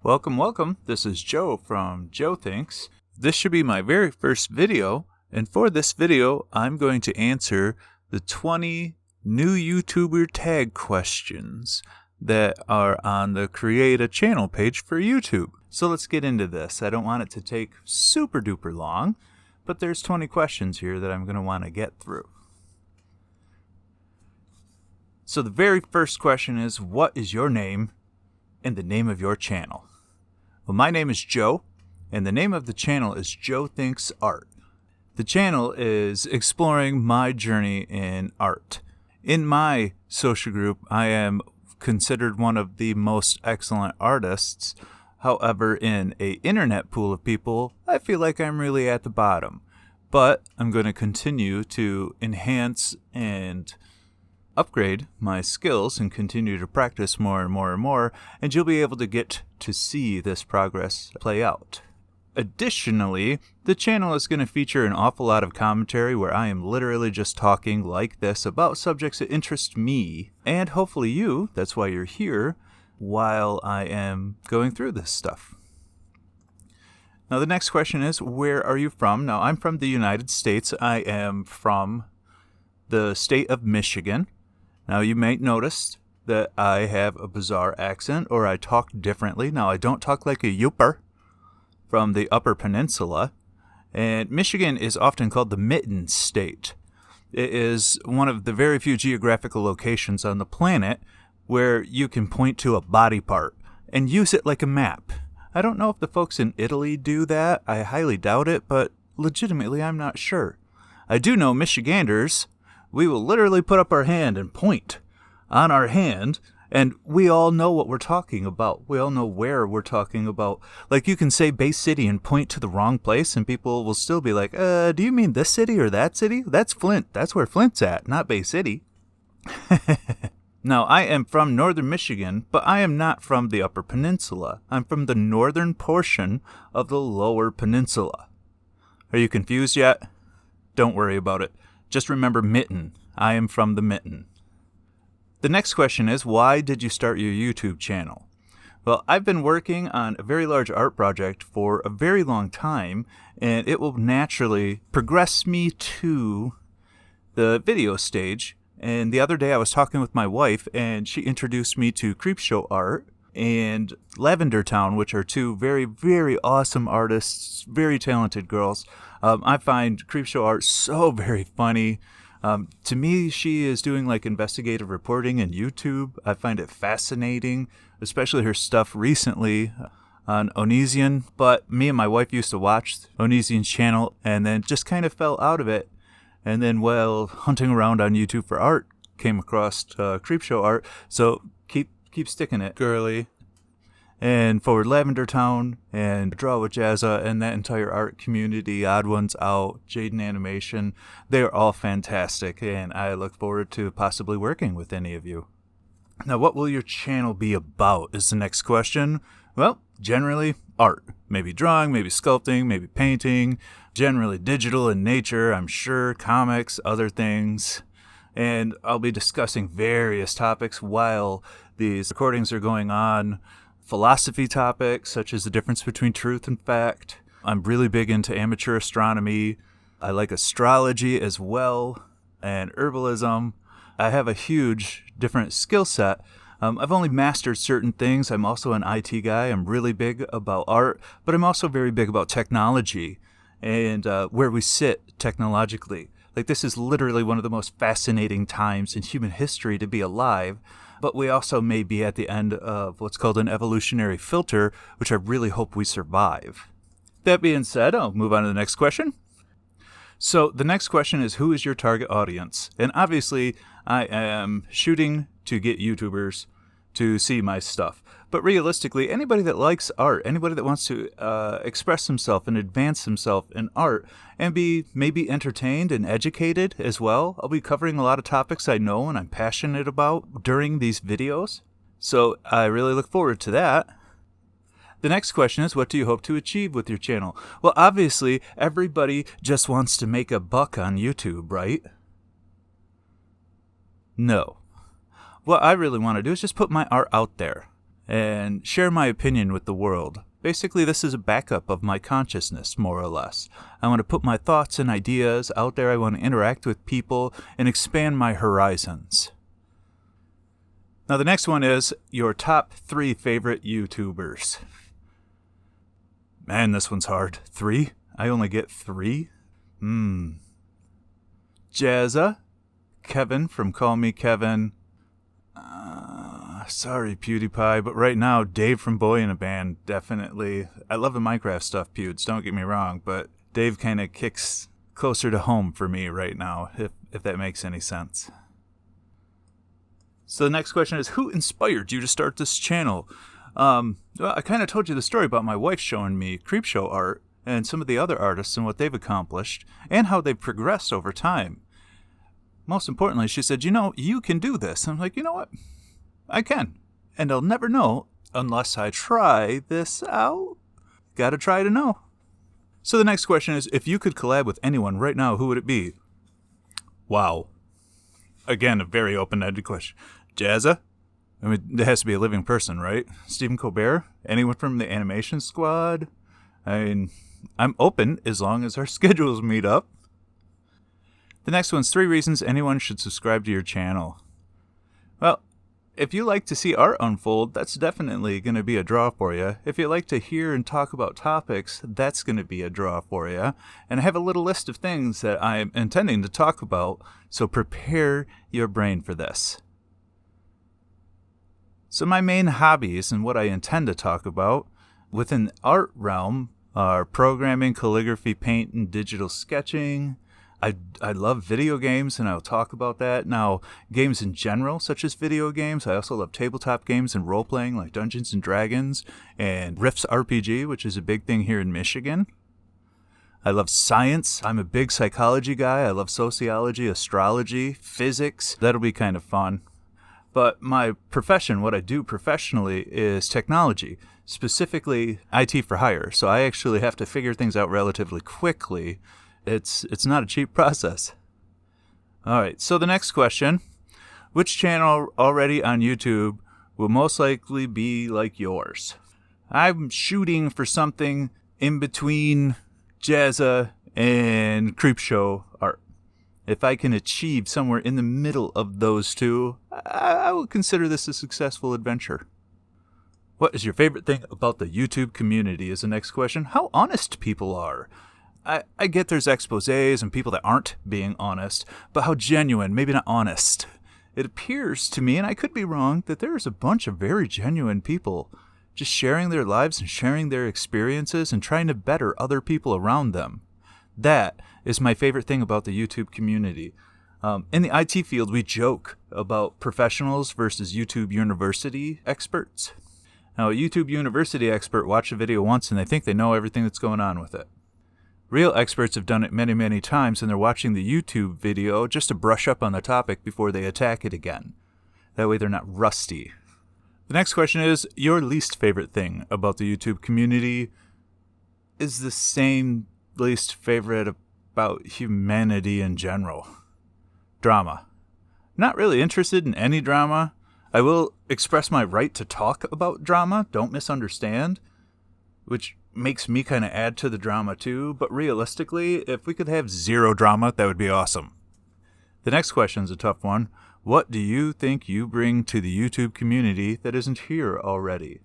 Welcome. This is Joe from Joe Thinks. This should be my very first video, and for this video, I'm going to answer the 20 new YouTuber tag questions that are on the Create a Channel page for YouTube. So let's get into this. I don't want it to take super duper long, but there's 20 questions here that I'm going to want to get through. So the very first question is, what is your name and the name of your channel? Well, my name is Joe, and the name of the channel is Joe Thinks Art. The channel is exploring my journey in art. In my social group, I am considered one of the most excellent artists. However, in an internet pool of people, I feel like I'm really at the bottom. But I'm going to continue to enhance and upgrade my skills and continue to practice more and more, and you'll be able to get to see this progress play out. Additionally, the channel is going to feature an awful lot of commentary where I am literally just talking like this about subjects that interest me, and hopefully you, that's why you're here, while I am going through this stuff. Now the next question is, where are you from? Now I'm from the United States. I am from the state of Michigan. Now you may notice that I have a bizarre accent, or I talk differently. Now I don't talk like a youper from the Upper Peninsula, and Michigan is often called the Mitten State. It is one of the very few geographical locations on the planet where you can point to a body part and use it like a map. I don't know if the folks in Italy do that. I highly doubt it, but legitimately I'm not sure. I do know Michiganders, we will literally put up our hand and point on our hand, and we all know what we're talking about. We all know where we're talking about. Like, you can say Bay City and point to the wrong place, and people will still be like, do you mean this city or that city? That's Flint. That's where Flint's at, not Bay City. Now, I am from northern Michigan, but I am not from the Upper Peninsula. I'm from the northern portion of the Lower Peninsula. Are you confused yet? Don't worry about it. Just remember Mitten. I am from the Mitten. The next question is, why did you start your YouTube channel? Well, I've been working on a very large art project for a very long time, and it will naturally progress me to the video stage. And the other day I was talking with my wife, and she introduced me to Creepshow Art and Lavendertowne, which are two very, very awesome artists, very talented girls. I find Creepshow Art so very funny. To me, she is doing like investigative reporting in YouTube. I find it fascinating, especially her stuff recently on Onision. But me and my wife used to watch Onision's channel and then just kind of fell out of it. And then while hunting around on YouTube for art, came across Creepshow Art. So keep sticking it, girly. And for Lavendertowne and Draw with Jazza and that entire art community, Odd Ones Out, Jaden Animation, they are all fantastic, and I look forward to possibly working with any of you. Now, what will your channel be about is the next question. Well, generally art. Maybe drawing, maybe sculpting, maybe painting, generally digital in nature, I'm sure, comics, other things. And I'll be discussing various topics while these recordings are going on. Philosophy topics, such as the difference between truth and fact. I'm really big into amateur astronomy. I like astrology as well, and herbalism. I have a huge different skill set. I've only mastered certain things. I'm also an IT guy. I'm really big about art, but I'm also very big about technology and where we sit technologically. Like, this is literally one of the most fascinating times in human history to be alive. But we also may be at the end of what's called an evolutionary filter, which I really hope we survive. That being said, I'll move on to the next question. So the next question is, who is your target audience? And obviously, I am shooting to get YouTubers to see my stuff. But realistically, anybody that likes art, anybody that wants to express himself and advance himself in art and be maybe entertained and educated as well. I'll be covering a lot of topics I know and I'm passionate about during these videos. So I really look forward to that. The next question is, what do you hope to achieve with your channel? Well, obviously, everybody just wants to make a buck on YouTube, right? No. What I really want to do is just put my art out there and share my opinion with the world. Basically, this is a backup of my consciousness, more or less. I want to put my thoughts and ideas out there. I want to interact with people and expand my horizons. Now, the next one is your top 3 favorite YouTubers. Man, this one's hard. 3? I only get 3? Jazza, Kevin from Call Me Kevin. Sorry, PewDiePie, but right now, Dave from Boyinaband, definitely. I love the Minecraft stuff, Pewds, don't get me wrong, but Dave kind of kicks closer to home for me right now, if that makes any sense. So the next question is, who inspired you to start this channel? Well, I kind of told you the story about my wife showing me Creepshow art and some of the other artists and what they've accomplished and how they've progressed over time. Most importantly, she said, you can do this. And I'm like, you know what? I can. And I'll never know unless I try this out. Gotta try to know. So the next question is, if you could collab with anyone right now, who would it be? Wow. Again, a very open-ended question. Jazza? I mean, it has to be a living person, right? Stephen Colbert? Anyone from the animation squad? I mean, I'm open as long as our schedules meet up. The next one's 3 reasons anyone should subscribe to your channel. Well, if you like to see art unfold, that's definitely going to be a draw for you. If you like to hear and talk about topics, that's going to be a draw for you. And I have a little list of things that I'm intending to talk about, so prepare your brain for this. So my main hobbies and what I intend to talk about within the art realm are programming, calligraphy, paint, and digital sketching. I love video games, and I'll talk about that. Now, games in general, such as video games. I also love tabletop games and role-playing like Dungeons & Dragons and Rift's RPG, which is a big thing here in Michigan. I love science. I'm a big psychology guy. I love sociology, astrology, physics. That'll be kind of fun. But my profession, what I do professionally, is technology, specifically IT for hire. So I actually have to figure things out relatively quickly. It's not a cheap process. All right, so the next question. Which channel already on YouTube will most likely be like yours? I'm shooting for something in between Jazza and Creepshow art. If I can achieve somewhere in the middle of those two, I will consider this a successful adventure. What is your favorite thing about the YouTube community is the next question. How honest people are. I get there's exposés and people that aren't being honest, but how genuine, maybe not honest. It appears to me, and I could be wrong, that there's a bunch of very genuine people just sharing their lives and sharing their experiences and trying to better other people around them. That is my favorite thing about the YouTube community. In the IT field, we joke about professionals versus YouTube University experts. Now, a YouTube University expert watches a video once and they think they know everything that's going on with it. Real experts have done it many, many times, and they're watching the YouTube video just to brush up on the topic before they attack it again. That way they're not rusty. The next question is, your least favorite thing about the YouTube community is the same least favorite about humanity in general. Drama. Not really interested in any drama. I will express my right to talk about drama, don't misunderstand, which makes me kind of add to the drama too, but realistically, if we could have 0 drama, that would be awesome. The next question is a tough one. What do you think you bring to the YouTube community that isn't here already?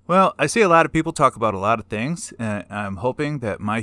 Well, I see a lot of people talk about a lot of things, and I'm hoping that my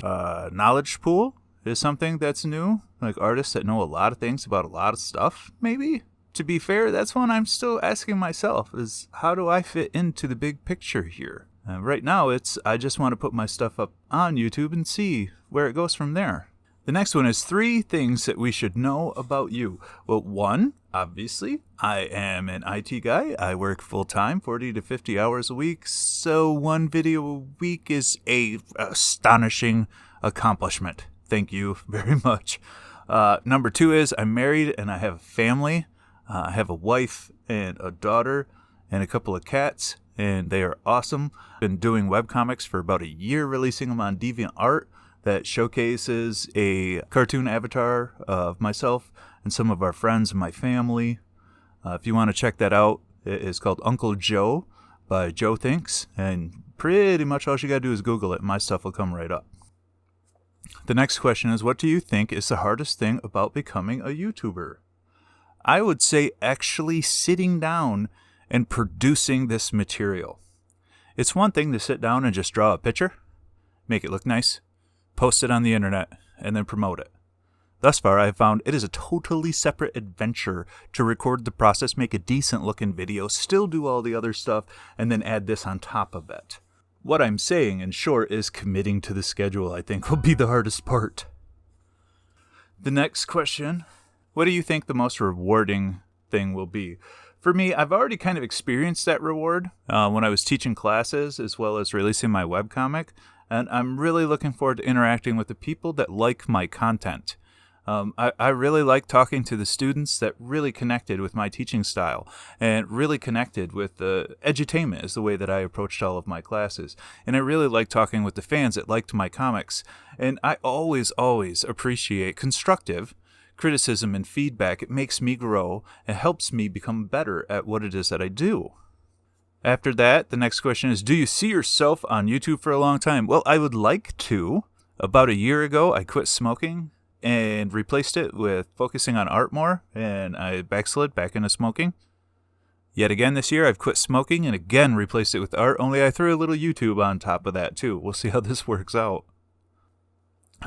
knowledge pool is something that's new, like artists that know a lot of things about a lot of stuff, maybe. To be fair, that's one I'm still asking myself, is how do I fit into the big picture here? Right now, I just want to put my stuff up on YouTube and see where it goes from there. The next one is 3 things that we should know about you. Well, 1, obviously, I am an IT guy. I work full-time, 40 to 50 hours a week, so 1 video a week is an astonishing accomplishment. Thank you very much. Number 2 is I'm married and I have a family. I have a wife and a daughter and a couple of cats, and they are awesome. Been doing webcomics for about a year, releasing them on DeviantArt that showcases a cartoon avatar of myself and some of our friends and my family. If you want to check that out, It is called Uncle Joe by Joe Thinks, and pretty much all you gotta do is Google it. My stuff will come right up. The next question is, what do you think is the hardest thing about becoming a YouTuber? I would say actually sitting down and producing this material. It's one thing to sit down and just draw a picture, make it look nice, post it on the internet, and then promote it. Thus far, I've found it is a totally separate adventure to record the process, make a decent looking video, still do all the other stuff, and then add this on top of it. What I'm saying, in short, is committing to the schedule, I think, will be the hardest part. The next question, what do you think the most rewarding thing will be? For me, I've already kind of experienced that reward when I was teaching classes as well as releasing my webcomic, and I'm really looking forward to interacting with the people that like my content. I really like talking to the students that really connected with my teaching style and really connected with the edutainment is the way that I approached all of my classes. And I really like talking with the fans that liked my comics. And I always appreciate constructive criticism and feedback. It makes me grow and helps me become better at what it is that I do. After that, the next question is, do you see yourself on YouTube for a long time? Well, I would like to. About a year ago, I quit smoking and replaced it with focusing on art more, and I backslid back into smoking. Yet again this year, I've quit smoking and again replaced it with art, only I threw a little YouTube on top of that too. We'll see how this works out.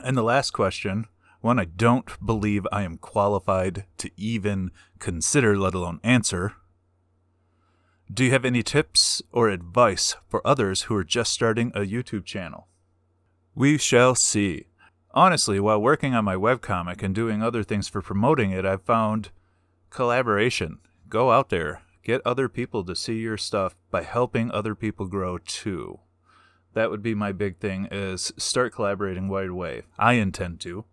And the last question, one I don't believe I am qualified to even consider, let alone answer. Do you have any tips or advice for others who are just starting a YouTube channel? We shall see. Honestly, while working on my webcomic and doing other things for promoting it, I've found collaboration. Go out there. Get other people to see your stuff by helping other people grow too. That would be my big thing, is start collaborating right away. I intend to.